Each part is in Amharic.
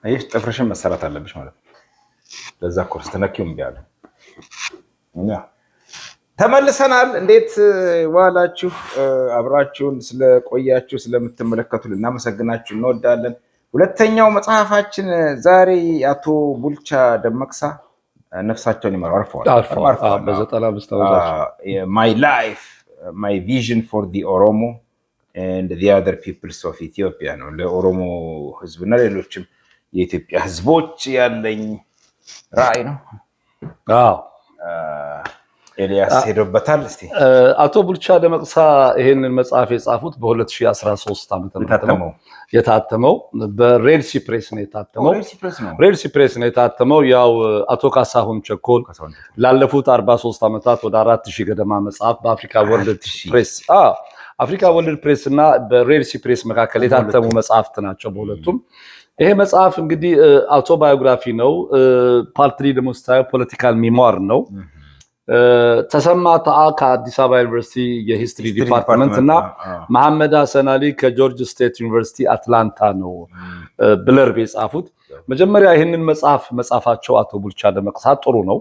አይሽ ጥፍርሽን መሰራት አለብሽ ማለት ነው። ለዛ ኮርስ ተነኪውም ቢያለ እና ተመልሰናል። እንዴት ዋላችሁ? አብራችሁን ስለቆያችሁ ስለምትመለከቱን እናመሰግናችሁ እንወዳለን። ሁለተኛው መጽሐፋችን ዛሬ አቶ ቡልቻ ደመቅሳ ነፍሳቸውን ይማሩ አርፈዋል። በ95 ማይ ላይፍ ማይ ቪዥን ፎር ዲ ኦሮሞ ኤንድ ዲ አዘር ፒፕልስ ኦፍ ኢትዮጵያ ነው። ለኦሮሞ ህዝብና ሌሎችም የኢትዮጵያ ህዝቦች ያለኝ ራዕይ ነው። ኤልያስ ሄዶበታል። እስቲ አቶ ቡልቻ ደመቅሳ ይሄንን መጽሐፍ የጻፉት በ2013 ዓመተ ምህረት የታተመው በሬድ ሲፕሬስ ነው የታተመው። ሬድ ሲፕሬስ ነው የታተመው። ያው አቶ ካሳሁን ቸኮል ላለፉት 43 ዓመታት ወደ 4000 ገደማ መጽሐፍ በአፍሪካ ወርልድ ፕሬስ አፍሪካ ወርልድ ፕሬስ እና በሬድ ሲፕሬስ መካከል የታተሙ መጽሐፍት ናቸው በሁለቱም። ይሄ መጽሐፍ እንግዲህ አውቶባዮግራፊ ነው። ፓርትሊ ደግሞ ስታየው ፖለቲካል ሚሞር ነው። ተሰማ ታአ ከአዲስ አበባ ዩኒቨርሲቲ የሂስትሪ ዲፓርትመንት እና መሐመድ ሐሰን አሊ ከጆርጅ ስቴት ዩኒቨርሲቲ አትላንታ ነው ብለርብ የጻፉት። መጀመሪያ ይህንን መጽሐፋቸው አቶ ቡልቻ ደመቅሳ ጥሩ ነው።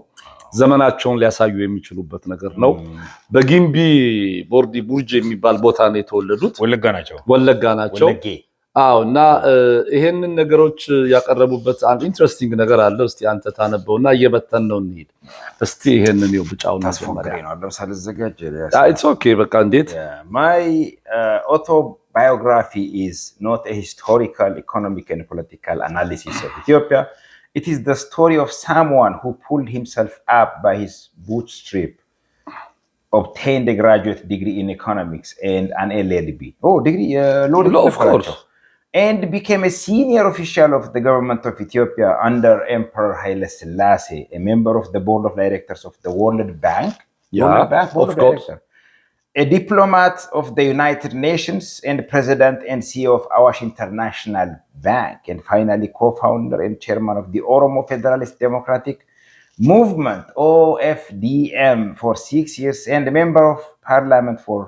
ዘመናቸውን ሊያሳዩ የሚችሉበት ነገር ነው። በጊምቢ ቦርዲ ቡርጅ የሚባል ቦታ ነው የተወለዱት። ወለጋ ናቸው። እና ይሄንን ነገሮች ያቀረቡበት አንድ ኢንትረስቲንግ ነገር አለ። እስቲ አንተ ታነበውና እየበተን ነው እንሂድ። እስቲ ይሄንን ይብጫውን ማስፈመሪያ ነው ለምሳሌ ዘጋጀ it's okay በቃ እንዴት my autobiography is not a historical, economic and political analysis of Ethiopia. It is the story of someone who pulled himself up by his bootstrap, obtained a graduate degree in economics and an LLB. Degree law, of course. And became a senior official of the government of Ethiopia under Emperor Haile Selassie, a member of the board of directors of the World Bank. Of course. A diplomat of the United Nations and president and CEO of Awash International Bank, and finally co-founder and chairman of the Oromo Federalist Democratic Movement, OFDM, for 6 years and a member of parliament for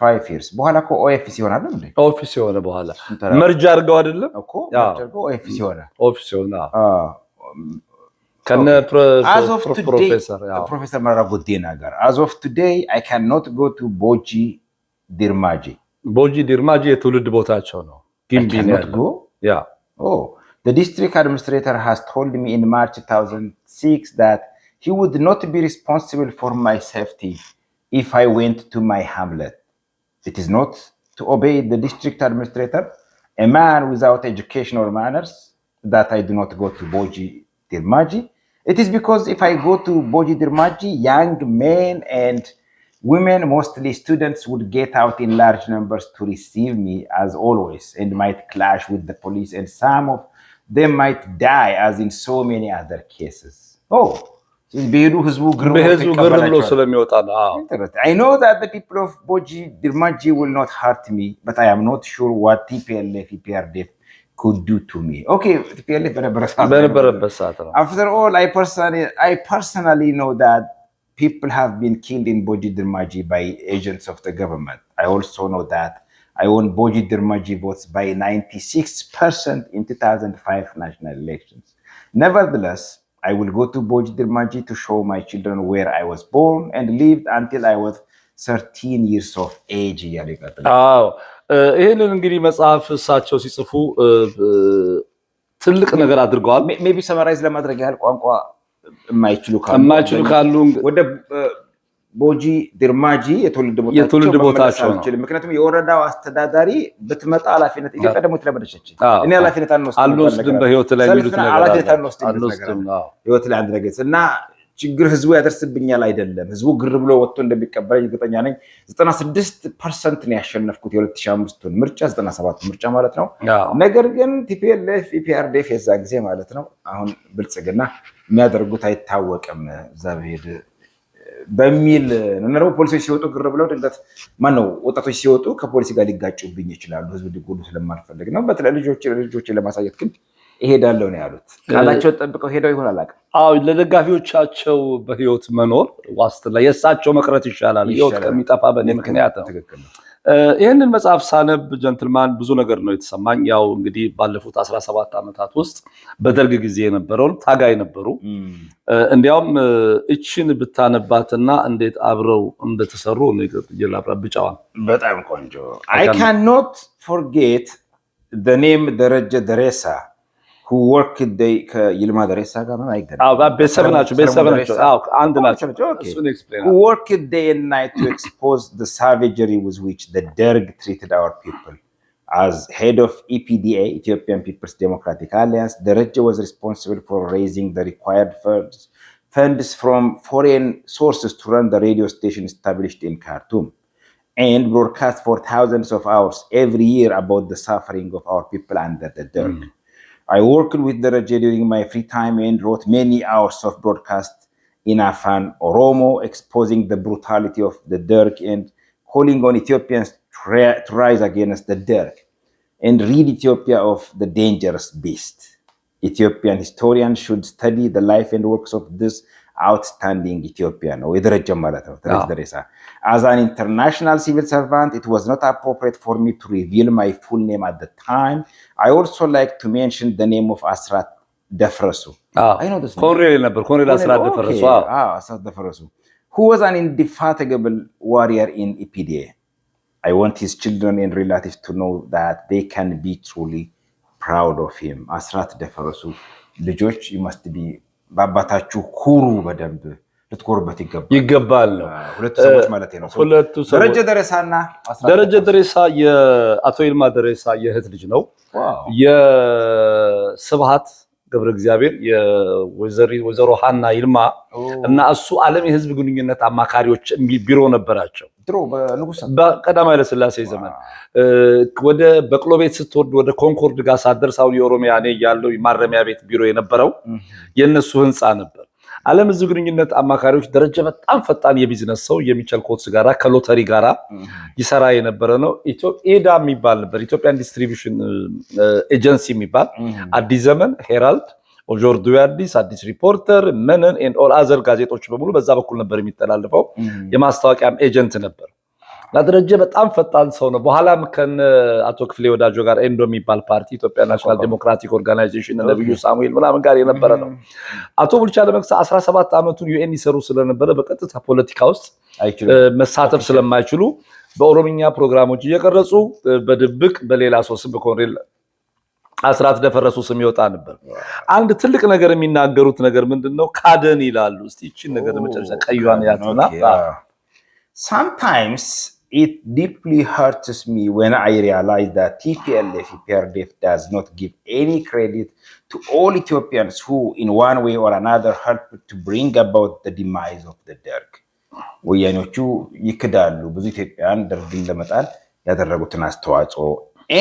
5 years. በኋላ እኮ ኦኤፍሲ ሆነ አይደል እንዴ? ኦኤፍሲ ሆነ በኋላ መርጃ አድርገው አይደለም እኮ መርጃ አድርገው ኦኤፍሲ ሆነ። ኦኤፍሲ ሆነ ከነ ፕሮፌሰር መረራ ጉዲና ጋር as of today I cannot go to Boji Dirmaji. ቦጂ ዲርማጂ የትውልድ ቦታቸው ነው። ጊምቢ ነው። The district administrator has told me in March 2006 that he would not be responsible for my safety if I went to my hamlet. It is not to obey the district administrator, a man without education or manners, that I do not go to Boji Dirmaji. It is because if I go to Boji Dirmaji, young men and women, mostly students, would get out in large numbers to receive me as always and might clash with the police, and some of them might die as in so many other cases. በሄዱ ህዝቡ ግርብሎ ስለሚወጣ ነው። I know that the people of Boji Dirmaji will not hurt me, but I am not sure what TPLF EPRDF could do to me. Okay, TPLF በነበረበት ሰዓት ነው። After all, I personally know that people have been killed in Boji Dirmaji by agents of the government. I also know that I won Boji Dirmaji votes by 96% in 2005 national elections. Nevertheless, I will go to Boji Dirmaji to show my children where I was born and lived until I was 13 years of age. ይሄንን እንግዲህ መጽሐፍ እሳቸው ሲጽፉ ትልቅ ነገር አድርገዋል። ሜቢ ሰመራይዝ ለማድረግ ያህል ቋንቋ የማይችሉ ካሉ ወደ ቦጂ ድርማጂ የትውልድ ቦታቸው ነው። ምክንያቱም የወረዳው አስተዳዳሪ ብትመጣ ኃላፊነት ኢትዮጵያ ደግሞ ትለመደች። እኔ ኃላፊነት አልወስድም በህይወት ላይ የሚሉት ነገር አልወስድም ህይወት ላይ አንድ ነገር እና ችግር ህዝቡ ያደርስብኛል አይደለም። ህዝቡ ግር ብሎ ወጥቶ እንደሚቀበለኝ እርግጠኛ ነኝ። 96% ነው ያሸነፍኩት የ2005 ምርጫ 97 ምርጫ ማለት ነው። ነገር ግን ቲፒኤልኤፍ ኢፒአርዲኤፍ የዛ ጊዜ ማለት ነው አሁን ብልጽግና የሚያደርጉት አይታወቅም ዛብሄድ በሚል ነው። ፖሊሶች ሲወጡ ግር ብለው ድንገት ማነው ወጣቶች ሲወጡ ከፖሊስ ጋር ሊጋጩብኝ ይችላሉ ህዝቡ ሊጎዱ ስለማልፈልግ ነው። በተለይ ልጆች ለማሳየት ግን እሄዳለሁ ነው ያሉት። ቃላቸውን ጠብቀው ሄደው ይሆን አላውቅም። ለደጋፊዎቻቸው በህይወት መኖር ዋስትና የእሳቸው መቅረት ይሻላል ህይወት ከሚጠፋ በእኔ ምክንያት ነው። ይሄንን መጽሐፍ ሳነብ ጀንትልማን ብዙ ነገር ነው የተሰማኝ። ያው እንግዲህ ባለፉት 17 ዓመታት ውስጥ በደርግ ጊዜ የነበረውን ታጋይ ነበሩ። እንዲያውም እቺን ብታነባትና እንዴት አብረው እንደተሰሩ ነው ብቻዋን በጣም ቆንጆ። I cannot forget the name ደረጀ ደሬሳ who worked ከይልማ ደሬሳ ጋር ነው አይገናም። ቤተሰብ ናቸው አንድ ናቸው። Who worked day and night to expose the savagery with which the Derg treated our people. As head of EPDA, Ethiopian People's Democratic Alliance, Dereje was responsible for raising the required funds from foreign sources to run the radio station established in Khartoum and broadcast for thousands of hours every year about the suffering of our people under the Derg. I worked with Dereje during my free time and wrote many hours of broadcast in Afan Oromo, exposing the brutality of the Derg and calling on Ethiopians to rise against the Derg and rid Ethiopia of the dangerous beast. Ethiopian historians should study the life and works of this outstanding Ethiopian. As an international civil servant, it was not appropriate for me to reveal my full name at the time. I also like to mention the name of Asrat Defresu. I know this name. Colonel Asrat Defresu. Asrat Defresu, who was an indefatigable warrior in EPDA. I want his children and relatives to know that they can be truly proud of him. Asrat Defresu, ልጆች you must be ባባታችሁ ኩሩ በደንብ ልትኮሩበት ይገባል ነው። ሁለቱ ሰዎች ማለት ነው። ደረጀ ደሬሳና ደረጀ ደሬሳ የአቶ ይልማ ደሬሳ የእህት ልጅ ነው። የስብሃት ገብረ እግዚአብሔር የወይዘሮ ሃና ይልማ እና እሱ ዓለም የህዝብ ግንኙነት አማካሪዎች ቢሮ ነበራቸው ድሮ በንጉስ በቀዳማዊ ኃይለ ሥላሴ ዘመን። ወደ በቅሎ ቤት ስትወርድ ወደ ኮንኮርድ ጋር ሳደርስ አሁን የኦሮሚያ ያለው ማረሚያ ቤት ቢሮ የነበረው የነሱ ህንጻ ነበር። ዓለም ህዝብ ግንኙነት አማካሪዎች ደረጀ በጣም ፈጣን የቢዝነስ ሰው የሚቸል ኮትስ ጋራ ከሎተሪ ጋራ ይሰራ የነበረ ነው። ኢትዮጵያ የሚባል ነበር ኢትዮጵያን ዲስትሪቢዩሽን ኤጀንሲ የሚባል አዲስ ዘመን፣ ሄራልድ፣ ኦጆርዱዌ አዲስ ሪፖርተር መነን ኤንድ ኦል አዘር ጋዜጦች በሙሉ በዛ በኩል ነበር የሚተላለፈው። የማስታወቂያም ኤጀንት ነበር። ደረጀ በጣም ፈጣን ሰው ነው። በኋላም ከነ አቶ ክፍሌ ወዳጆ ጋር ኤንዶ የሚባል ፓርቲ ኢትዮጵያ ናሽናል ዴሞክራቲክ ኦርጋናይዜሽን ነብዩ ሳሙኤል ምናምን ጋር የነበረ ነው። አቶ ቡልቻ ደመቅሳ 17 ዓመቱን ዩኤን ይሰሩ ስለነበረ በቀጥታ ፖለቲካ ውስጥ መሳተፍ ስለማይችሉ በኦሮምኛ ፕሮግራሞች እየቀረጹ በድብቅ በሌላ ሰው ስም በኮሎኔል አስራት ደፈረሱ ስም ይወጣ ነበር። አንድ ትልቅ ነገር የሚናገሩት ነገር ምንድነው? ካደን ይላሉ። እስቲ እቺን ነገር ለመጨረሻ ቀዩዋን ያቱና sometimes it deeply hurts me when I realize that TPLF does not give any credit to all Ethiopians who in one way or another helped to bring about the demise of the Derg. ወያኔዎቹ ይክዳሉ ብዙ ኢትዮጵያን ደርግን ለመጣል ያደረጉትን አስተዋጽኦ።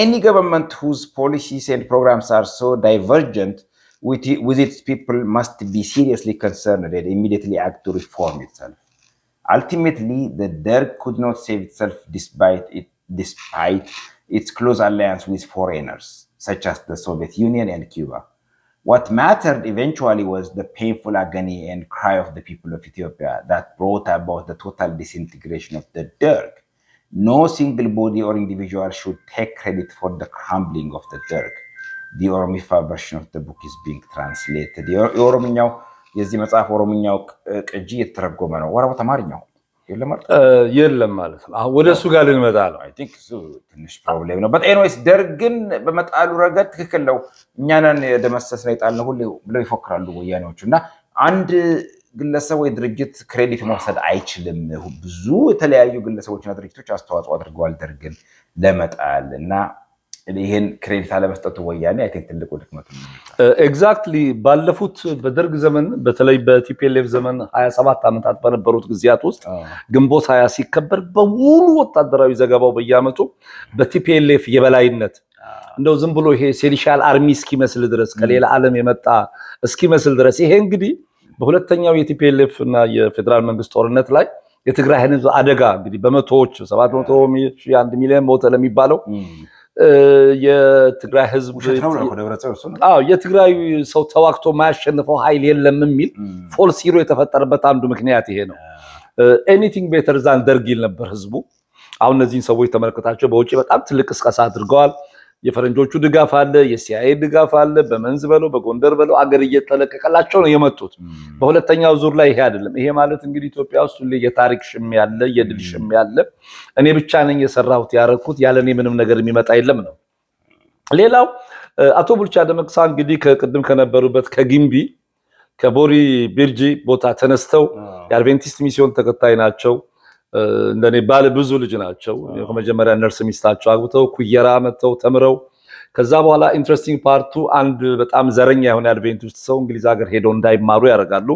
Any government whose policies and programs are so divergent with its people must be seriously concerned and immediately act to reform itself. Ultimately, the Derg could not save itself despite its close alliance with foreigners, such as the Soviet Union and Cuba. What mattered eventually was the painful agony and cry of the people of Ethiopia that brought about the total disintegration of the Derg. No single body or individual should take credit for the crumbling of the Derg. The Oromifa version of the book is being translated. የኦሮምኛው የዚህ መጽሐፍ ኦሮምኛው ቅጂ የተተረጎመ ነው። ወራው ተማሪኛው የለም ማለት ነው። አሁን ወደሱ ጋር ልንመጣ ነው። አይ ቲንክ ሱ ትንሽ ፕሮብሌም ነው። but anyways ደርግን በመጣሉ ረገድ ትክክል ነው። እኛንን የደመሰስነው የጣልነው ሁሉ ብለው ይፎክራሉ ወያኔዎቹ እና አንድ ግለሰብ ወይ ድርጅት ክሬዲት መውሰድ አይችልም። ብዙ የተለያዩ ግለሰቦችና ድርጅቶች አስተዋጽኦ አድርገዋል ደርግን ለመጣል እና ይሄን ክሬዲት አለመስጠቱ ወያኔ አይ ቲንክ ትልቁ ድክመቱ ነው። ኤግዛክትሊ ባለፉት በደርግ ዘመን በተለይ በቲፒኤልኤፍ ዘመን 27 ዓመታት በነበሩት ጊዜያት ውስጥ ግንቦት 20 ሲከበር በሙሉ ወታደራዊ ዘገባው በየዓመቱ በቲፒኤልኤፍ የበላይነት እንደው ዝም ብሎ ይሄ ሴሊሻል አርሚ እስኪመስል ድረስ ከሌላ ዓለም የመጣ እስኪመስል ድረስ ይሄ እንግዲህ በሁለተኛው የቲፒኤልኤፍ እና የፌደራል መንግስት ጦርነት ላይ የትግራይ ህዝብ አደጋ እንግዲህ በመቶዎች 700,000 1 ሚሊዮን ሞተ ለሚባለው የትግራይ ህዝብ የትግራይ ሰው ተዋክቶ ማያሸንፈው ኃይል የለም የሚል ፎልስ ሂሮ የተፈጠረበት አንዱ ምክንያት ይሄ ነው። ኤኒቲንግ ቤተር ዛን ደርግ ይል ነበር ህዝቡ። አሁን እነዚህን ሰዎች ተመልከታቸው በውጪ በጣም ትልቅ ቅስቀሳ አድርገዋል። የፈረንጆቹ ድጋፍ አለ፣ የሲአይኤ ድጋፍ አለ። በመንዝ በለው በጎንደር በለው አገር እየተለቀቀላቸው ነው የመጡት። በሁለተኛው ዙር ላይ ይሄ አይደለም። ይሄ ማለት እንግዲህ ኢትዮጵያ ውስጥ ሁሌ የታሪክ ሽም ያለ የድል ሽም ያለ እኔ ብቻ ነኝ የሰራሁት ያረኩት ያለኔ ምንም ነገር የሚመጣ የለም ነው። ሌላው አቶ ቡልቻ ደመቅሳ እንግዲህ ከቅድም ከነበሩበት ከጊምቢ ከቦሪ ቢርጂ ቦታ ተነስተው የአድቬንቲስት ሚስዮን ተከታይ ናቸው። እንደኔ ባለ ብዙ ልጅ ናቸው። ከመጀመሪያ ነርስ ሚስታቸው አግብተው ኩየራ መተው ተምረው ከዛ በኋላ ኢንትረስቲንግ ፓርቱ አንድ በጣም ዘረኛ የሆነ አድቬንቲስት ሰው እንግሊዝ ሀገር ሄደው እንዳይማሩ ያደርጋሉ።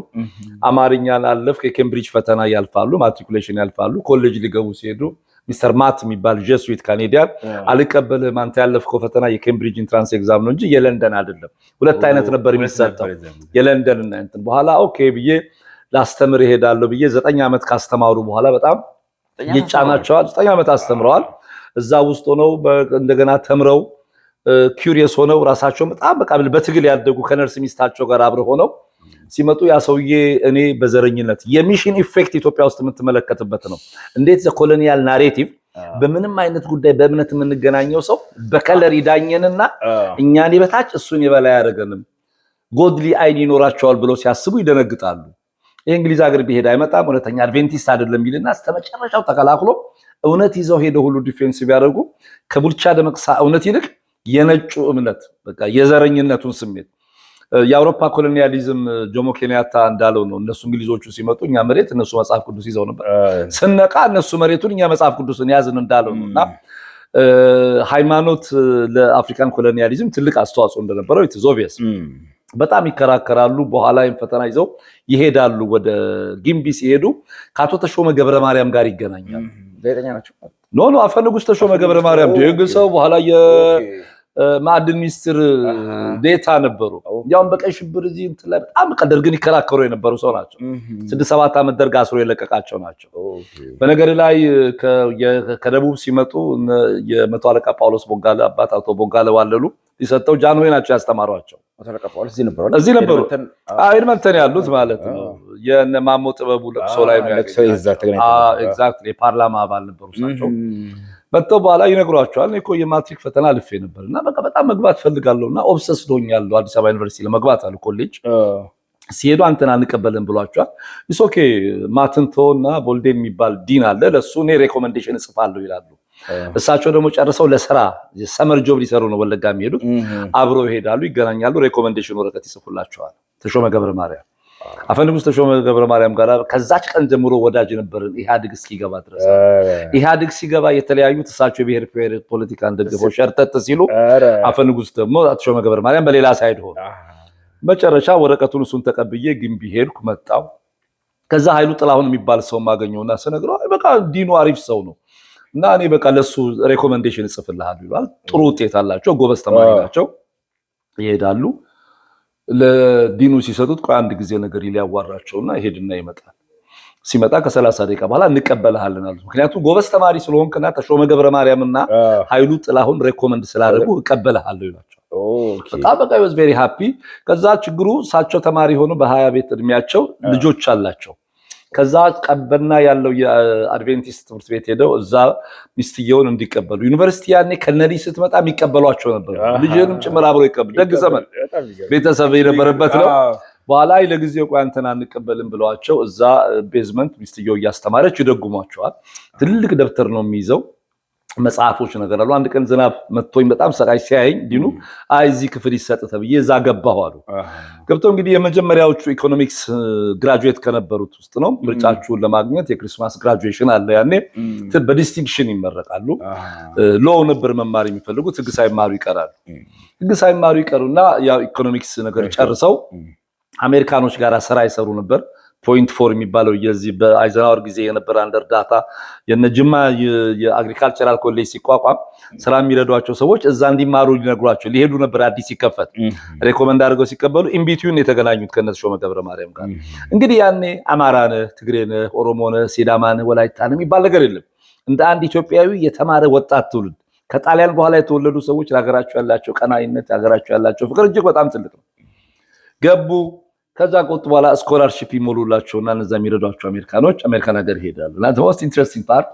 አማርኛን አለፍ ከኬምብሪጅ ፈተና ያልፋሉ፣ ማትሪኩሌሽን ያልፋሉ። ኮሌጅ ሊገቡ ሲሄዱ ሚስተር ማት የሚባል ጄሱዊት ካናዲያን አልቀበልህም አንተ ያለፍከው ፈተና የኬምብሪጅ ኢንትራንስ ኤግዛም ነው እንጂ የለንደን አይደለም። ሁለት አይነት ነበር የሚሰጠው የለንደን እና እንትን። በኋላ ኦኬ ብዬ ላስተምር እሄዳለሁ ብዬ 9 ዓመት ካስተማሩ በኋላ በጣም ይጫናቸዋል። 9 ዓመት አስተምረዋል። እዛ ውስጥ ሆነው እንደገና ተምረው ኪዩሪየስ ሆነው ራሳቸውን በጣም በቃ በትግል ያደጉ ከነርስ ሚስታቸው ጋር አብረው ሆነው ሲመጡ ያ ሰውዬ እኔ በዘረኝነት የሚሽን ኢፌክት ኢትዮጵያ ውስጥ የምትመለከትበት ነው። እንዴት ዘ ኮሎኒያል ናሬቲቭ በምንም አይነት ጉዳይ በእምነት የምንገናኘው ሰው በከለር ይዳኘንና እኛን በታች እሱን የበላይ ያደርገንም ጎድሊ አይን ይኖራቸዋል ብለው ሲያስቡ ይደነግጣሉ። የእንግሊዝ ሀገር ቢሄድ አይመጣም እውነተኛ አድቬንቲስት አይደለም ይልና እስከመጨረሻው ተከላክሎ እውነት ይዘው ሄደው ሁሉ ዲፌንስ ቢያደርጉ ከቡልቻ ደመቅሳ እውነት ይልቅ የነጩ እምነት በቃ የዘረኝነቱን ስሜት የአውሮፓ ኮሎኒያሊዝም ጆሞ ኬንያታ እንዳለው ነው። እነሱ እንግሊዞቹ ሲመጡ እኛ መሬት እነሱ መጽሐፍ ቅዱስ ይዘው ነበር። ስነቃ እነሱ መሬቱን እኛ መጽሐፍ ቅዱስን ያዝን እንዳለው ነውና ሃይማኖት ለአፍሪካን ኮሎኒያሊዝም ትልቅ አስተዋጽኦ እንደነበረው ኢትስ ኦብቪየስ። በጣም ይከራከራሉ። በኋላ ፈተና ይዘው ይሄዳሉ። ወደ ጊምቢ ሲሄዱ ከአቶ ተሾመ ገብረ ማርያም ጋር ይገናኛሉ። ጋዜጠኛ ናቸው። ኖ አፈ ንጉስ ተሾመ ገብረ ማርያም ደግ ሰው በኋላ የማዕድን ሚኒስትር ዴታ ነበሩ። ያውም በቀይ ሽብር እዚህ እንትን ላይ በጣም ደርግን ይከራከሩ የነበሩ ሰው ናቸው። 6-7 ዓመት ደርግ አስሮ የለቀቃቸው ናቸው። በነገር ላይ ከደቡብ ሲመጡ የመቶ አለቃ ጳውሎስ ቦጋለ አባት አቶ ቦጋለ ዋለሉ ሊሰጠው ጃንሆይ ናቸው ያስተማሯቸው። እዚህ ነበሩ ኤድመንተን ያሉት ማለት ነው። የነማሞ ጥበቡ ለቅሶ ላይ ነው ኤግዛክትሊ የፓርላማ አባል ነበሩ እሳቸው። መጥተው በኋላ ይነግሯቸዋል እኮ የማትሪክ ፈተና አልፌ ነበርና በቃ በጣም መግባት ፈልጋለሁና ኦብሰስ ዶኛለሁ አዲስ አበባ ዩኒቨርሲቲ ለመግባት አሉ ኮሌጅ ሲሄዱ አንተን አንቀበልን ብሏቸዋል። ኢስ ኦኬ ማትንቶና ቦልዴን የሚባል ዲን አለ ለሱ እኔ ሬኮመንዴሽን እጽፋለሁ ይላሉ። እሳቸው ደግሞ ጨርሰው ለስራ ሰመር ጆብ ሊሰሩ ነው ወለጋ የሚሄዱት። አብረው ይሄዳሉ፣ ይገናኛሉ፣ ሬኮመንዴሽን ወረቀት ይጽፉላቸዋል። ተሾመ ገብረ ማርያም አፈ ንጉስ ተሾመ ገብረ ማርያም ጋር ከዛች ቀን ጀምሮ ወዳጅ ነበርን ኢህአዴግ እስኪገባ ድረስ። ኢህአዴግ ሲገባ የተለያዩት እሳቸው የብሔር ፖለቲካ እንደገፈው ሸርጠጥ ሲሉ አፈ ንጉስ ደግሞ ተሾመ ገብረ ማርያም በሌላ ሳይድ ሆነ። መጨረሻ ወረቀቱን እሱን ተቀብዬ ግምቢ ሄድኩ መጣው። ከዛ ኃይሉ ጥላሁን የሚባል ሰው ማገኘውና ስነግረው በቃ ዲኑ አሪፍ ሰው ነው እና እኔ በቃ ለሱ ሬኮመንዴሽን እጽፍልሃለሁ ይላል። ጥሩ ውጤት አላቸው፣ ጎበዝ ተማሪ ናቸው። ይሄዳሉ ለዲኑ ሲሰጡት ቆይ አንድ ጊዜ ነገር ሊያዋራቸውና ይሄድና ይመጣል። ሲመጣ ከ30 ደቂቃ በኋላ እንቀበልሃለን አሉት። ምክንያቱም ጎበዝ ተማሪ ስለሆንክና ተሾመ ገብረ ማርያምና ኃይሉ ጥላሁን ሬኮመንድ ስላደረጉ እቀበልሃለሁ ይላቸው። በጣም በቃ was very happy። ከዛ ችግሩ እሳቸው ተማሪ ሆኖ በ20 ቤት እድሜያቸው ልጆች አላቸው። ከዛ ቀበና ያለው የአድቬንቲስት ትምህርት ቤት ሄደው እዛ ሚስትየውን እንዲቀበሉ ዩኒቨርሲቲ ያኔ ከነዲ ስትመጣ የሚቀበሏቸው ነበር። ልጅንም ጭምር አብሮ ይቀበል ደግ ዘመን ቤተሰብ የነበረበት ነው። በኋላ ለጊዜው ቆይ አንተና እንቀበልን ብለዋቸው እዛ ቤዝመንት ሚስትየው እያስተማረች ይደጉሟቸዋል። ትልቅ ደብተር ነው የሚይዘው መጽሐፎች ነገር አሉ። አንድ ቀን ዝናብ መጥቶኝ በጣም ሰቃይ ሲያየኝ ዲኑ አይ እዚህ ክፍል ይሰጥ ተብዬ እዛ ገባሁ አሉ። ገብተው እንግዲህ የመጀመሪያዎቹ ኢኮኖሚክስ ግራጁዌት ከነበሩት ውስጥ ነው። ምርጫችሁን ለማግኘት የክሪስማስ ግራጁዌሽን አለ ያኔ በዲስቲንክሽን ይመረቃሉ። ሎው ነበር መማር የሚፈልጉት ህግ ሳይማሩ ይቀራሉ። ህግ ሳይማሩ ይቀሩና ያው ኢኮኖሚክስ ነገር ጨርሰው አሜሪካኖች ጋር ስራ ይሰሩ ነበር። ፖይንት 4 የሚባለው የዚህ በአይዘናወር ጊዜ የነበረ አንደር ዳታ የነጅማ የአግሪካልቸራል ኮሌጅ ሲቋቋም ስራ የሚረዷቸው ሰዎች እዛ እንዲማሩ ሊነግሯቸው ሊሄዱ ነበር። አዲስ ሲከፈት ሬኮመንድ አድርገው ሲቀበሉ ኢንቢቲዩን የተገናኙት ከነተሾመ ገብረ ማርያም ጋር። እንግዲህ ያኔ አማራነ፣ ትግሬነ፣ ኦሮሞነ፣ ሲዳማነ፣ ወላይታነ የሚባል ነገር የለም። እንደ አንድ ኢትዮጵያዊ የተማረ ወጣት ትውልድ ከጣሊያን በኋላ የተወለዱ ሰዎች ለሀገራቸው ያላቸው ቀናኢነት፣ ሀገራቸው ያላቸው ፍቅር እጅግ በጣም ትልቅ ነው። ገቡ። ከዛ ቆጥ በኋላ ስኮላርሺፕ ይሞሉላቸውና እነዛ የሚረዷቸው አሜሪካኖች አሜሪካን ሀገር ይሄዳሉ። እና the most interesting part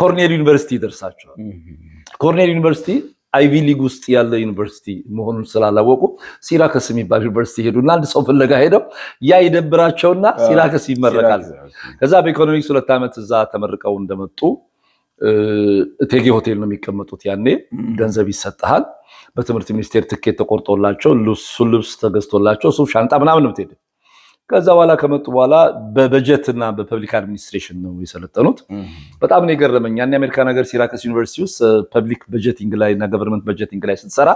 ኮርኔል ዩኒቨርሲቲ ይደርሳቸዋል። ኮርኔል ዩኒቨርሲቲ አይቪ ሊግ ውስጥ ያለ ዩኒቨርሲቲ መሆኑን ስላላወቁ ሲራከስ የሚባል ዩኒቨርሲቲ ሄዱና አንድ ሰው ፍለጋ ሄደው ያ ይደብራቸውና ሲራከስ ይመረቃል። ከዛ በኢኮኖሚክስ 2 ዓመት እዛ ተመርቀው እንደመጡ እቴጌ ሆቴል ነው የሚቀመጡት። ያኔ ገንዘብ ይሰጣል። በትምህርት ሚኒስቴር ትኬት ተቆርጦላቸው ልብስ ተገዝቶላቸው ሱፍ ሻንጣ ምናምን ነው የምትሄደው። ከዛ በኋላ ከመጡ በኋላ በበጀት እና በፐብሊክ አድሚኒስትሬሽን ነው የሰለጠኑት። በጣም ነው የገረመኝ። ያን የአሜሪካ ነገር ሲራከስ ዩኒቨርሲቲ ውስጥ ፐብሊክ በጀቲንግ ላይ እና ገቨርንመንት በጀቲንግ ላይ ስትሰራ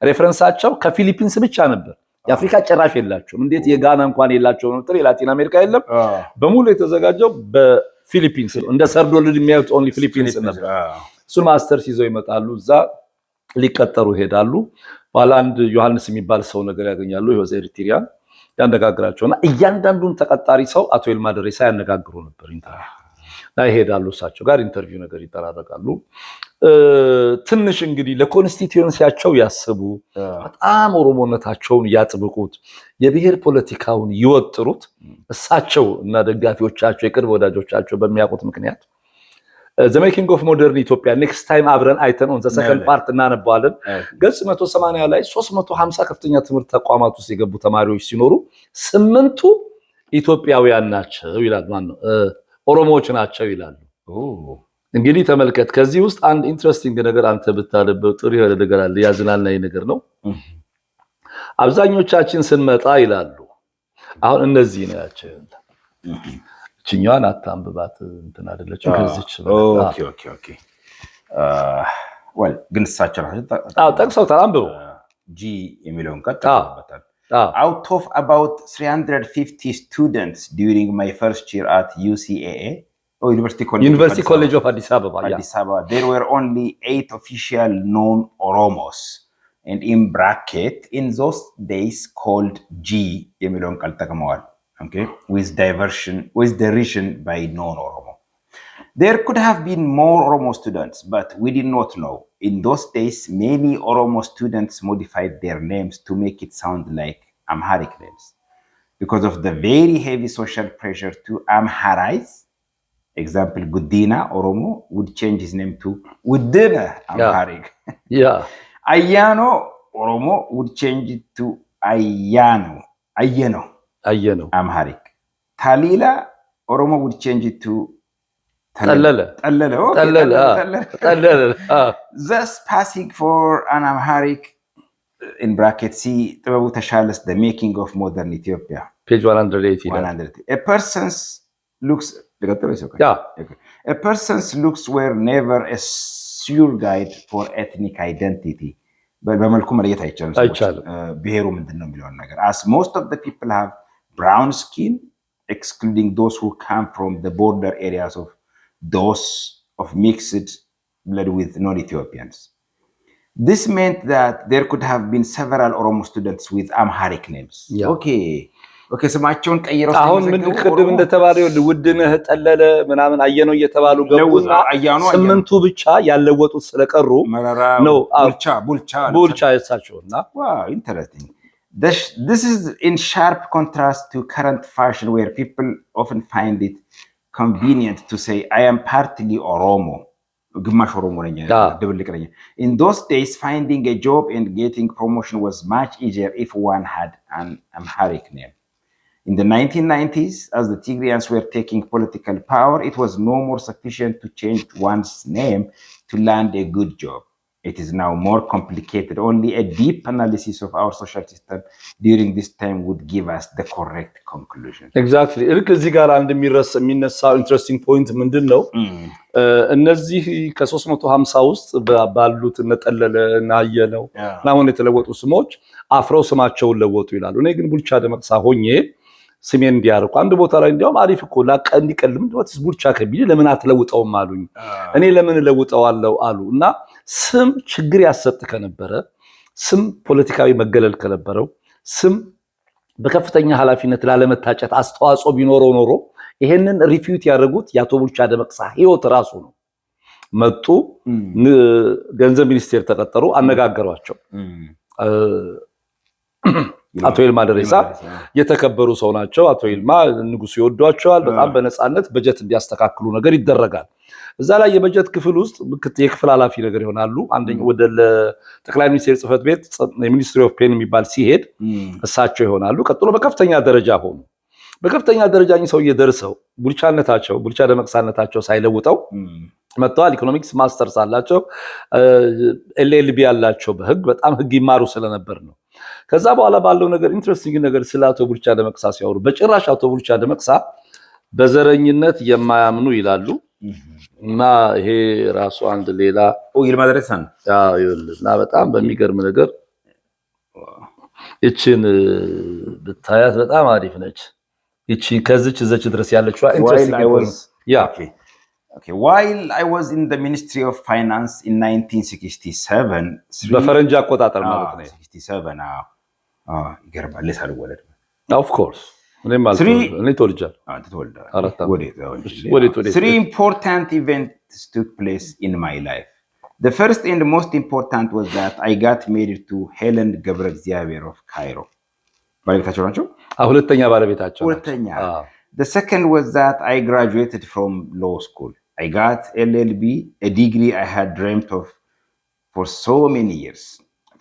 ሬፈረንሳቸው ከፊሊፒንስ ብቻ ነበር። የአፍሪካ ጭራሽ የላቸውም። እንዴት የጋና እንኳን የላቸው ነው? የላቲን አሜሪካ የለም። በሙሉ የተዘጋጀው በፊሊፒንስ ነው። እንደ ሰርዶልድ የሚያዩት ኦንሊ ፊሊፒንስ ነበር። እሱን ማስተርስ ይዘው ይመጣሉ። እዛ ሊቀጠሩ ይሄዳሉ። በኋላ አንድ ዮሐንስ የሚባል ሰው ነገር ያገኛሉ። ይወዘ ኤሪትሪያን ያነጋግራቸውና እያንዳንዱን ተቀጣሪ ሰው አቶ ይልማ ደሬሳ ያነጋግሩ ነበር። ይሄዳሉ፣ እሳቸው ጋር ኢንተርቪው ነገር ይደራረጋሉ። ትንሽ እንግዲህ ለኮንስቲትዩንሲያቸው ያስቡ፣ በጣም ኦሮሞነታቸውን ያጥብቁት፣ የብሔር ፖለቲካውን ይወጥሩት። እሳቸው እና ደጋፊዎቻቸው የቅርብ ወዳጆቻቸው በሚያውቁት ምክንያት The Making of Modern Ethiopia next time አብረን አይተን on the second part እናነባዋለን። ገጽ 180 ላይ 350 ከፍተኛ ትምህርት ተቋማት ውስጥ የገቡ ተማሪዎች ሲኖሩ 8ቱ ኢትዮጵያውያን ናቸው ይላል። ማን ነው? ኦሮሞዎች ናቸው ይላሉ። እንግዲህ ተመልከት። ከዚህ ውስጥ አንድ ኢንትረስቲንግ ነገር አንተ ብታለበው ጥሩ የሆነ ነገር አለ። ያዝናናኝ ነገር ነው። አብዛኞቻችን ስንመጣ ይላሉ አሁን እነዚህ ነው ያቸው ችኛዋን አታንብባት እንትን አይደለችም። ከዚች ኦኬ ወል ግን እሳቸው ጠቅሰውታል። አንብበው ጂ የሚለውን ቀጥታበታል። Out of about 350 students during my first year at UCAA, University College of Addis Ababa, there were only 8 official known Oromos, and in bracket in those days called G የሚለውን ቃል ተጠቅመዋል። Okay, with derision by non-Oromo. There could have been more Oromo students, but we did not know. In those days, many Oromo students modified their names to make it sound like Amharic names. Because of the very heavy social pressure to Amharize, example, Gudina Oromo would change his name to Udina Amharic. Yeah. Ayano Oromo would change it to Ayeno Amharic. Talila Oromo would change it to Talala. Thus passing for an Amharic in bracket see Tababu Tashalas, The Making of Modern Ethiopia. Page 180. 180. A person's looks A person's looks were never a sure guide for ethnic identity. በመልኩ መለየት አይቻልም። ብሔሩ ምንድነው የሚለውን ነገር as most of the people have brown skin, excluding those who come from the border areas of those of mixed blood with non-Ethiopians. This meant that there could have been several Oromo students with Amharic names. Yeah. Okay, ስማቸውን ቀይረው አሁን ምን ቅድም እንደተባለው ውድነህ ጠለለ ምናምን አየነው እየተባሉ ገቡና 8ቱ ብቻ ያለወጡት ስለቀሩ ነው ቡልቻ ያሳቸውና wow, interesting. This is in sharp contrast to current fashion where people often find it convenient to say I am partly Oromo. In those days, finding a job and getting promotion was much easier if one had an Amharic name. In the 1990s, as the Tigrayans were taking political power, it was no more sufficient to change one's name to land a good job. It is now more complicated. Only a deep analysis of our social system during this time would give us the correct conclusion. Exactly. ልክ እዚህ ጋር አንድ የሚነሳው ኢንትረስቲንግ ፖይንት ምንድነው? እነዚህ ከ350 ውስጥ ባሉት ነጠለለ እና አየነው አሁን የተለወጡ ስሞች አፍረው ስማቸውን ለወጡ ይላሉ። እኔ ግን ቡልቻ ደመቅሳ ሆኜ ስሜን እንዲያርቁ አንድ ቦታ ላይ እንዲያውም አሪፍ እኮ እንዲቀልም ወጥስ ቡልቻ ከቢል ለምን አትለውጠውም አሉኝ። እኔ ለምን ለውጠዋለሁ አሉ እና ስም ችግር ያሰጥ ከነበረ ስም ፖለቲካዊ መገለል ከነበረው ስም በከፍተኛ ኃላፊነት ላለመታጨት አስተዋጽኦ ቢኖረው ኖሮ ይሄንን ሪፊዩት ያደረጉት ያቶ ቡልቻ ደመቅሳ ህይወት ራሱ ነው። መጡ፣ ገንዘብ ሚኒስቴር ተቀጠሩ፣ አነጋገሯቸው። አቶ ይልማ ደሬሳ የተከበሩ ሰው ናቸው። አቶ ይልማ ንጉሱ ይወዷቸዋል። በጣም በነፃነት በጀት እንዲያስተካክሉ ነገር ይደረጋል። እዛ ላይ የበጀት ክፍል ውስጥ የክፍል ኃላፊ ነገር ይሆናሉ። አንደኛ ወደ ጠቅላይ ሚኒስቴር ጽህፈት ቤት ሚኒስትሪ ኦፍ ፔን የሚባል ሲሄድ እሳቸው ይሆናሉ። ቀጥሎ በከፍተኛ ደረጃ ሆኑ። በከፍተኛ ደረጃ ሰውዬ ደርሰው ቡልቻ ደመቅሳነታቸው ሳይለውጠው መጥተዋል። ኢኮኖሚክስ ማስተርስ አላቸው። ኤልኤልቢ ያላቸው በህግ በጣም ህግ ይማሩ ስለነበር ነው። ከዛ በኋላ ባለው ነገር ኢንትረስቲንግ ነገር ስለ አቶ ቡልቻ ደመቅሳ ሲያወሩ በጭራሽ አቶ ቡልቻ ደመቅሳ በዘረኝነት የማያምኑ ይላሉ። እና ይሄ ራሱ አንድ ሌላ ይልማ ደሬሳን እና በጣም በሚገርም ነገር እቺን ብታያት በጣም አሪፍ ነች። እቺ ከዚች ዘች ድረስ ያለችው ኢንትረስቲንግ while I was in the Ministry of Finance in 1967 በፈረንጅ አቆጣጠር ማለት ነው 67 ይገርማል ለሳልወለድ of course Three important events took place in my life. The first and most important was that I got married to Helen Gebre እግዚአብሔር of Cairo. ባለቤታቸው ናቸው? ሁለተኛ ባለቤታቸው። ሁለተኛ The second was that I graduated from law school. I got LLB, a degree I had dreamt of for so many years.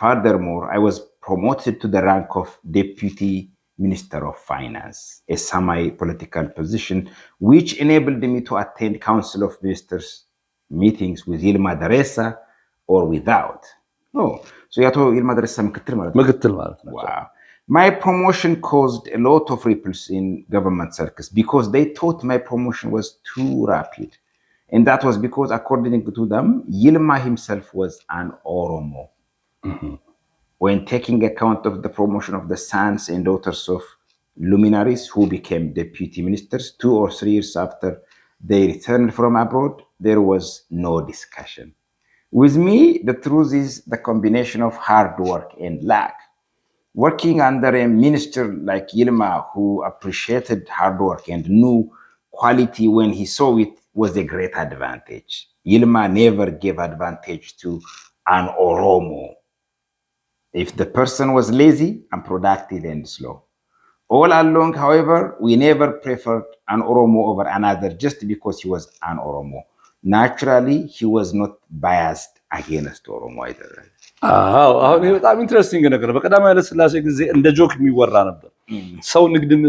Furthermore, I was promoted to the rank of Deputy Minister of Finance, a semi-political position which enabled me to attend Council of Ministers meetings with Yilma Daressa or without. So Yato Yilma Daressa ምክትል ማለት ነው. Wow. My promotion caused a lot of ripples in government circles because they thought my promotion was too rapid. And that was because, according to them, Yilma himself was an Oromo. When taking account of the promotion of the sons and daughters of luminaries who became deputy ministers 2 or 3 years after they returned from abroad, there was no discussion. With me, the truth is the combination of hard work and luck. Working under a minister like Yilma, who appreciated hard work and knew quality when he saw it, was a great advantage. Yilma never gave advantage to an Oromo. If the person was lazy, unproductive, and slow. All along, however, we never preferred an Oromo over another just because he was an Oromo. Naturally, he was not biased against Oromo either. አሁን ይሄ በጣም ኢንትረስቲንግ ነገር ነው። በቀዳማዊ ኃይለ ሥላሴ ጊዜ እንደ ጆክ የሚወራ ነበር። ሰው ንግድን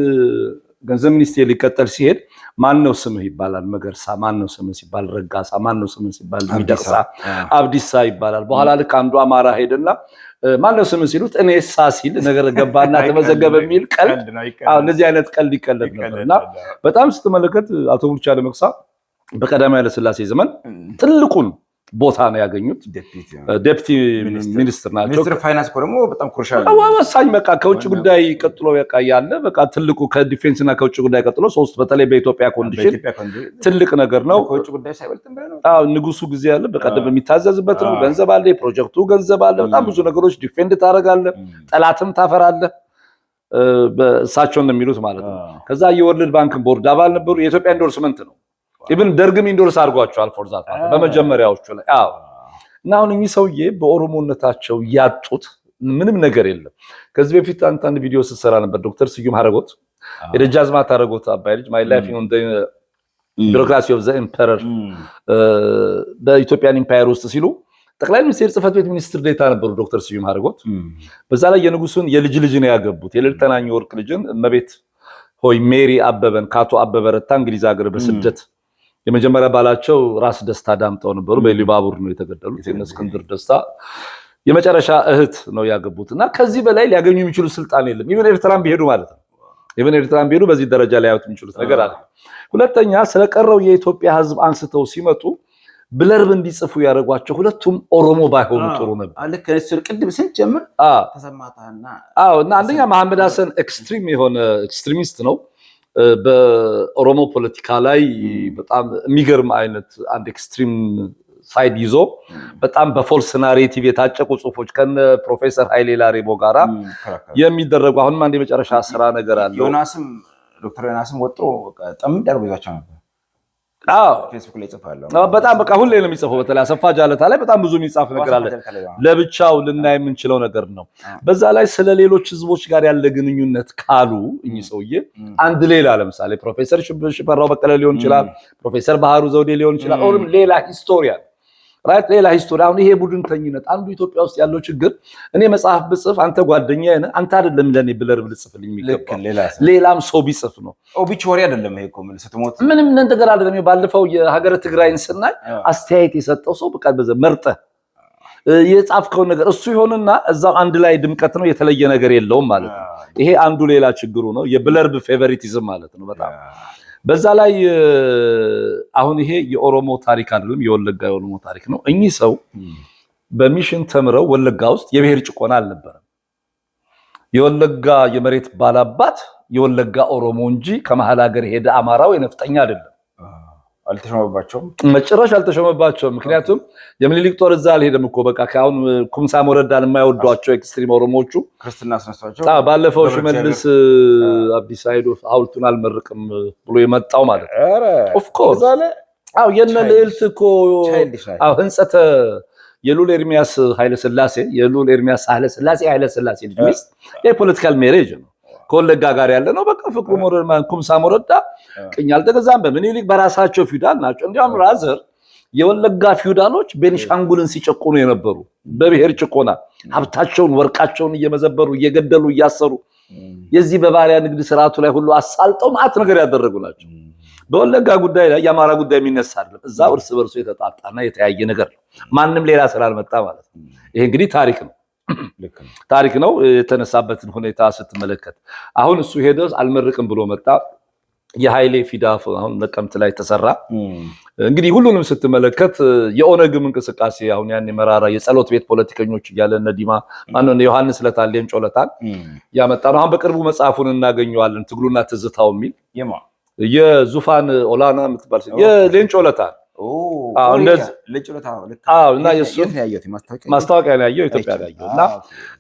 ገንዘብ ሚኒስቴር ሊቀጠል ሲሄድ ማን ነው ስምህ ይባላል። መገርሳ ማን ነው ስምህ ሲባል ረጋሳ ማን ነው ስምህ ሲባል ሚደቅሳ አብዲሳ ይባላል። በኋላ ልክ አንዱ አማራ ሄደና ማን ነው ስምህ ሲሉት እኔሳ ሲል ነገር ገባና ተመዘገበ የሚል ቀልድ እንደዚህ አይነት ቀልድ ይቀለድ ነበርና በጣም ስትመለከት አቶ ቡልቻ ደመቅሳ በቀዳማዊ ኃይለ ሥላሴ ዘመን ትልቁን ቦታ ነው ያገኙት። ዴፕቲ ሚኒስትር ናቸው። ሚኒስትር ፋይናንስ ደግሞ በጣም ክሩሻል ወሳኝ በቃ ከውጭ ጉዳይ ቀጥሎ በቃ ያለ በቃ ትልቁ ከዲፌንስ እና ከውጭ ጉዳይ ቀጥሎ ሶስት በተለይ በኢትዮጵያ ኮንዲሽን ትልቅ ነገር ነው። ከውጭ ጉዳይ ሳይበልጥም ነው። ንጉሱ ጊዜ ያለ በቀደም የሚታዘዝበት ነው። ገንዘብ አለ፣ የፕሮጀክቱ ገንዘብ አለ። በጣም ብዙ ነገሮች ዲፌንድ ታደርጋለህ፣ ጠላትም ታፈራለህ። በእሳቸው እንደሚሉት ማለት ነው። ከዛ የወርልድ ባንክ ቦርድ አባል ነበሩ። የኢትዮጵያ ኢንዶርስመንት ነው። ኢቭን ደርግም ኢንዶርስ አድርጓቸዋል ፎርዛት በመጀመሪያዎቹ ላይ እና አሁን እኚህ ሰውዬ በኦሮሞነታቸው ያጡት ምንም ነገር የለም። ከዚህ በፊት አንድ ቪዲዮ ስትሰራ ነበር ዶክተር ስዩም ሀረጎት የደጃዝማች ሀረጎት አባይ ልጅ ማይ ላይፍ ኢን ዘ ቢሮክራሲ ኦፍ ዘ ኢምፐረር በኢትዮጵያን ኢምፓየር ውስጥ ሲሉ ጠቅላይ ሚኒስቴር ጽህፈት ቤት ሚኒስትር ዴታ ነበሩ ዶክተር ስዩም ሀረጎት። በዛ ላይ የንጉሱን የልጅ ነው ያገቡት። የልዕልተናኝ ወርቅ ልጅን እመቤት ሆይ ሜሪ አበበን ካቶ አበበ ረታ እንግሊዝ ሀገር በስደት የመጀመሪያ ባላቸው ራስ ደስታ ዳምጠው ነበሩ። በሊባቡር ነው የተገደሉት። የእስክንድር ደስታ የመጨረሻ እህት ነው ያገቡትና ከዚህ በላይ ሊያገኙ የሚችሉ ስልጣን የለም። ኢቨን ኤርትራን ቢሄዱ ማለት ነው። ኢቨን ኤርትራን ቢሄዱ በዚህ ደረጃ ላይ ያዩት የሚችሉት ነገር አለ። ሁለተኛ ስለቀረው የኢትዮጵያ ሕዝብ አንስተው ሲመጡ ብለርብ እንዲጽፉ ያደረጓቸው ሁለቱም ኦሮሞ ባይሆኑ ጥሩ ነበር። ልክ እሱ ቅድም ስንጀምር ተሰማታና እና አንደኛ መሐመድ ሐሰን ኤክስትሪም የሆነ ኤክስትሪሚስት ነው። በኦሮሞ ፖለቲካ ላይ በጣም የሚገርም አይነት አንድ ኤክስትሪም ሳይድ ይዞ በጣም በፎልስ ናሬቲቭ የታጨቁ ጽሁፎች ከነ ፕሮፌሰር ኃይሌ ላሬቦ ጋራ የሚደረጉ አሁንም አንድ የመጨረሻ ስራ ነገር አለ። ዶክተር ዮናስም ወጥሮ ጠም ደርቦ ይዛቸው ነበር። ፌስቡክ ላይ ጽፋለሁ። በጣም በቃ ሁሌ ነው የሚጽፈው። በተለይ አሰፋ ጃለታ ላይ በጣም ብዙ የሚጻፍ ነገር አለ። ለብቻው ልናይ የምንችለው ነገር ነው። በዛ ላይ ስለ ሌሎች ህዝቦች ጋር ያለ ግንኙነት ካሉ እኚህ ሰውዬ አንድ ሌላ ለምሳሌ ፕሮፌሰር ሽፈራው በቀለ ሊሆን ይችላል፣ ፕሮፌሰር ባህሩ ዘውዴ ሊሆን ይችላል፣ ኦርም ሌላ ሂስቶሪያን ራይት ሌላ ሂስቶሪ። አሁን ይሄ ቡድንተኝነት አንዱ ኢትዮጵያ ውስጥ ያለው ችግር እኔ መጽሐፍ ብጽፍ አንተ ጓደኛዬ ነህ አንተ አይደለም ለኔ ብለር ብልጽፍልኝ የሚገባው ሌላም ሰው ቢጽፍ ነው። ኦቢቹሪ አይደለም ይሄ እኮ ምን ስትሞት ምንም ነገር አይደለም። ባለፈው የሀገረ ትግራይን ስናይ አስተያየት የሰጠው ሰው በቃ በዘ መርጠ የጻፍከው ነገር እሱ ይሆንና እዛው አንድ ላይ ድምቀት ነው የተለየ ነገር የለውም ማለት ነው። ይሄ አንዱ ሌላ ችግሩ ነው፣ የብለርብ ፌቨሪቲዝም ማለት ነው በጣም በዛ ላይ አሁን ይሄ የኦሮሞ ታሪክ አይደለም፣ የወለጋ የኦሮሞ ታሪክ ነው። እኚህ ሰው በሚሽን ተምረው ወለጋ ውስጥ የብሔር ጭቆና አልነበረም። የወለጋ የመሬት ባላባት የወለጋ ኦሮሞ እንጂ ከመሃል ሀገር ሄደ አማራው የነፍጠኛ አይደለም። አልተሾመባቸውም፣ መጨረሻ አልተሾመባቸውም። ምክንያቱም የምኒልክ ጦር እዛ አልሄደም እኮ በቃ ካሁን ኩምሳ ሞረዳን የማይወዷቸው ኤክስትሪም ኦሮሞዎቹ ክርስትና አስነሳቸው። ባለፈው ሽመልስ አብዲስ ኃይሉ ሐውልቱን አልመርቅም ብሎ የመጣው ማለት ነው። ኦፍ ኮርስ የነ ልዕልት እኮ ህንጸተ የሉል ኤርሚያስ ኃይለ ሥላሴ ልጅ ሚስት የፖለቲካል ሜሬጅ ነው። ከወለጋ ጋር ያለ ነው። በቃ ፍቅሩ ሞረዳን ኩምሳ ሞረዳ ቅኝ አልተገዛም። በምኒልክ በራሳቸው ፊውዳል ናቸው። እንዲያውም ራዘር የወለጋ ፊውዳሎች ቤኒሻንጉልን ሲጨቁኑ የነበሩ በብሔር ጭቆና ሀብታቸውን ወርቃቸውን እየመዘበሩ እየገደሉ እያሰሩ የዚህ በባሪያ ንግድ ስርዓቱ ላይ ሁሉ አሳልጠው ማዕት ነገር ያደረጉ ናቸው። በወለጋ ጉዳይ ላይ የአማራ ጉዳይ የሚነሳ አይደለም። እዛው እርስ በርሱ የተጣጣና የተያየ ነገር ነው። ማንም ሌላ ስላልመጣ ማለት ነው። ይሄ እንግዲህ ታሪክ ነው። የተነሳበትን ሁኔታ ስትመለከት አሁን እሱ ሄደ አልመርቅም ብሎ መጣ። የኃይሌ ፊዳ አሁን ነቀምት ላይ ተሰራ። እንግዲህ ሁሉንም ስትመለከት የኦነግም እንቅስቃሴ አሁን ያን መራራ የጸሎት ቤት ፖለቲከኞች እያለ እነ ዲማ ማነው ዮሐንስ ለታል ሌንጮ ለታል ያመጣ ነው። አሁን በቅርቡ መጽሐፉን እናገኘዋለን። ትግሉና ትዝታው የሚል የዙፋን ኦላና የምትባል የሌንጮ ለታል እና ማስታወቂያ ላይ ያየው ኢትዮጵያ ላይ ያየው እና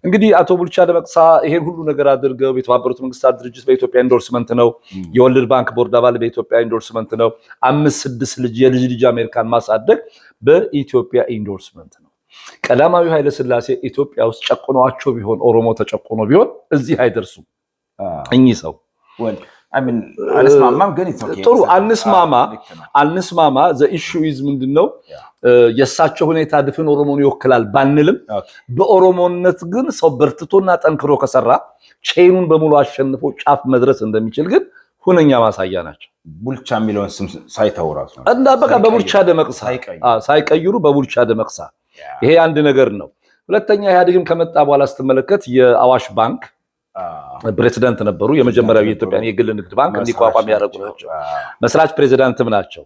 እንግዲህ አቶ ቡልቻ ደመቅሳ ይሄን ሁሉ ነገር አድርገው የተባበሩት መንግስታት ድርጅት በኢትዮጵያ ኢንዶርስመንት ነው፣ የወርልድ ባንክ ቦርድ አባል በኢትዮጵያ ኢንዶርስመንት ነው፣ 5-6 ልጅ አሜሪካን ማሳደግ በኢትዮጵያ ኢንዶርስመንት ነው። ቀዳማዊ ኃይለ ሥላሴ ኢትዮጵያ ውስጥ ጨቁኗቸው ቢሆን ኦሮሞ ተጨቁኖ ቢሆን እዚህ አይደርሱም እኚህ ሰው። ጥሩ አንስማማ ዘ ኢሹ ኢዝ ምንድነው የሳቸው ሁኔታ ድፍን ኦሮሞን ይወክላል ባንልም በኦሮሞነት ግን ሰው በርትቶና ጠንክሮ ከሰራ ቼኑን በሙሉ አሸንፎ ጫፍ መድረስ እንደሚችል ግን ሁነኛ ማሳያ ናቸው። ቡልቻ የሚለውን ስም ሳይተው ራሱ እና በቃ በቡልቻ ደመቅሳ ሳይቀይሩ በቡልቻ ደመቅሳ ይሄ አንድ ነገር ነው። ሁለተኛ ኢህአዴግም ከመጣ በኋላ ስትመለከት የአዋሽ ባንክ ፕሬዝዳንት ነበሩ። የመጀመሪያው የኢትዮጵያ የግል ንግድ ባንክ እንዲቋቋም ያደረጉ ናቸው። መስራች ፕሬዝዳንትም ናቸው።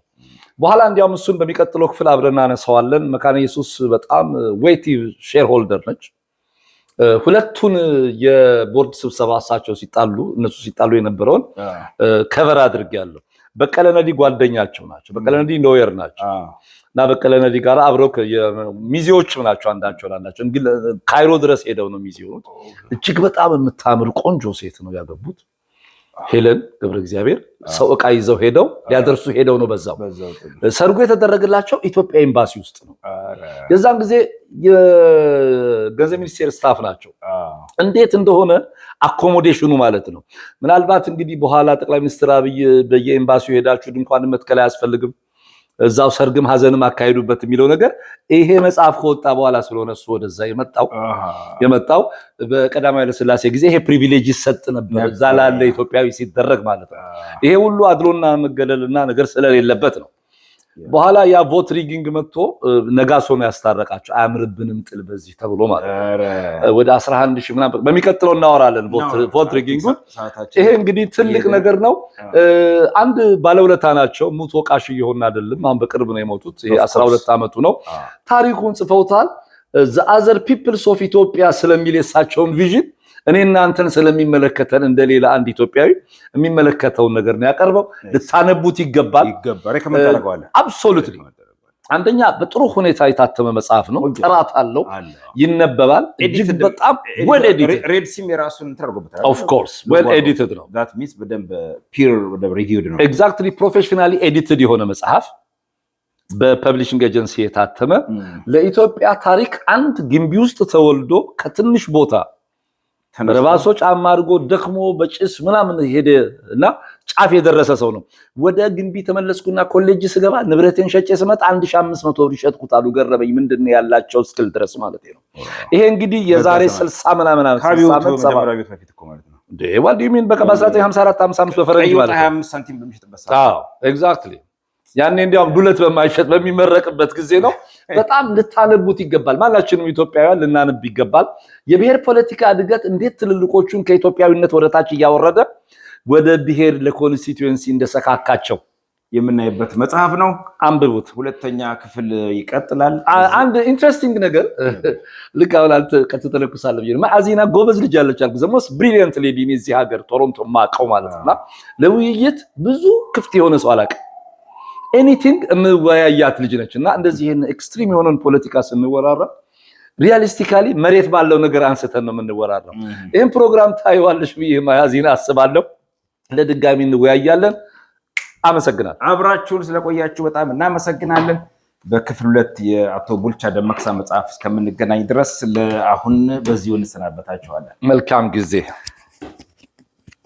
በኋላ እንዲያውም እሱን በሚቀጥለው ክፍል አብረን እናነሳዋለን። መካነ ኢየሱስ በጣም ዌይቲ ሼር ሆልደር ነች። ሁለቱን የቦርድ ስብሰባ እነሱ ሲጣሉ የነበረውን ከቨር አድርጌያለሁ። በቀለ ነዲ ጓደኛቸው ናቸው። በቀለ ነዲ ሎየር ናቸው እና በቀለ ነዲ ጋር አብረው ሚዜዎችም ናቸው። አንዳቸው እንግዲህ ካይሮ ድረስ ሄደው ነው ሚዜዎች። እጅግ በጣም የምታምር ቆንጆ ሴት ነው ያገቡት። ሄለን ገብረ እግዚአብሔር ሰው ዕቃ ይዘው ሊያደርሱ ሄደው ነው በዛው ሰርጉ የተደረገላቸው ኢትዮጵያ ኤምባሲ ውስጥ ነው። የዛን ጊዜ የገንዘብ ሚኒስቴር ስታፍ ናቸው። እንዴት እንደሆነ አኮሞዴሽኑ ማለት ነው። ምናልባት እንግዲህ በኋላ ጠቅላይ ሚኒስትር አብይ በየኤምባሲው ሄዳችሁ ድንኳን መትከል አያስፈልግም እዛው ሰርግም ሀዘንም አካሄዱበት የሚለው ነገር ይሄ መጽሐፍ ከወጣ በኋላ ስለሆነ እሱ ወደዛ የመጣው በቀዳማዊ ኃይለ ሥላሴ ጊዜ ይሄ ፕሪቪሌጅ ይሰጥ ነበር እዛ ላለ ኢትዮጵያዊ ሲደረግ ማለት ነው። ይሄ ሁሉ አድሎና መገለልና ነገር ስለሌለበት ነው። በኋላ ያ ቮት ሪጊንግ መጥቶ ነጋሶ ነው ያስታረቃቸው። አያምርብንም ጥል በዚህ ተብሎ ማለት ነው። ወደ 11000 ምናምን በሚቀጥለው እናወራለን ቮት ሪጊንጉን። ይሄ እንግዲህ ትልቅ ነገር ነው። አንድ ባለውለታ ናቸው። ሙት ወቃሽ እየሆነ አይደለም። አሁን በቅርብ ነው የሞቱት። ይሄ 12 ዓመቱ ነው። ታሪኩን ጽፈውታል። ዘ አዘር ፒፕልስ ኦፍ ኢትዮጵያ ስለሚል የሳቸውን ቪዥን እኔና አንተን ስለሚመለከተን እንደሌላ አንድ ኢትዮጵያዊ የሚመለከተውን ነገር ነው ያቀርበው። ልታነቡት ይገባል። ሪኮመንድ አደርጋለሁ። አንደኛ በጥሩ ሁኔታ የታተመ መጽሐፍ ነው። ጥራት አለው፣ ይነበባል። እጅግ በጣም ዌል ኤዲትድ ሬድሲም የራሱን ተርጎበታል። ኦፍ ኮርስ ዌል ኤዲትድ ነው። that means በደንብ ፒር ሪቪውድ ነው። ኤግዛክትሊ ፕሮፌሽናሊ ኤዲትድ የሆነ መጽሐፍ በፐብሊሽንግ ኤጀንሲ የታተመ ለኢትዮጵያ ታሪክ አንድ ግንቢ ውስጥ ተወልዶ ከትንሽ ቦታ በረባሶ ጫማ አድርጎ ደክሞ በጭስ ምናምን ሄደና ጫፍ የደረሰ ሰው ነው። ወደ ግንቢ ተመለስኩና ኮሌጅ ስገባ ንብረቴን ሸጬ ስመጣ 1500 ብር ሸጥኩት አሉ። ገረመኝ። ምንድነው ያላቸው ስኪል ድረስ ማለት ነው። ይሄ እንግዲህ የዛሬ 60 ምናምን ዓመት what do you mean በቃ በ1954 55 በፈረንጅ ማለት ነው 25 ሳንቲም በሚሸጥበት ሰዓት። አዎ ኤግዛክትሊ ያኔ እንዲያውም ዱለት በማይሸጥ በሚመረቅበት ጊዜ ነው። በጣም ልታነቡት ይገባል። ማናችንም ኢትዮጵያውያን ልናነብ ይገባል። የብሔር ፖለቲካ እድገት እንዴት ትልልቆቹን ከኢትዮጵያዊነት ወደታች እያወረደ ወደ ብሔር ለኮንስቲትዩንሲ እንደሰካካቸው የምናይበት መጽሐፍ ነው። አንብቡት። ሁለተኛ ክፍል ይቀጥላል። አንድ ኢንትረስቲንግ ነገር ልክ አሁን አንተ ከተተለኩሳለህ ይሄ ማአዚና ጎበዝ ልጅ አለች አልኩ ዘሞስ ብሪሊያንት ሌዲ እዚህ ሀገር ቶሮንቶ ማቀው ማለት ነው። ለውይይት ብዙ ክፍት የሆነ ሰው አላውቅም። ኤኒቲንግ እንወያያት ልጅ ነችና እንደዚህ ይሄን ኤክስትሪም የሆነን ፖለቲካ ስንወራራ ሪያሊስቲካሊ መሬት ባለው ነገር አንስተን ነው የምንወራራው። ይሄን ፕሮግራም ታይዋለሽ ብዬ ማያዚና አስባለሁ። ለድጋሚ እንወያያለን። አመሰግናለሁ። አብራችሁን ስለቆያችሁ በጣም እናመሰግናለን። በክፍል 2 የአቶ ቡልቻ ደመቅሳ መጽሐፍ እስከምንገናኝ ድረስ ለአሁን በዚሁ እንሰናበታችኋለን። መልካም ጊዜ።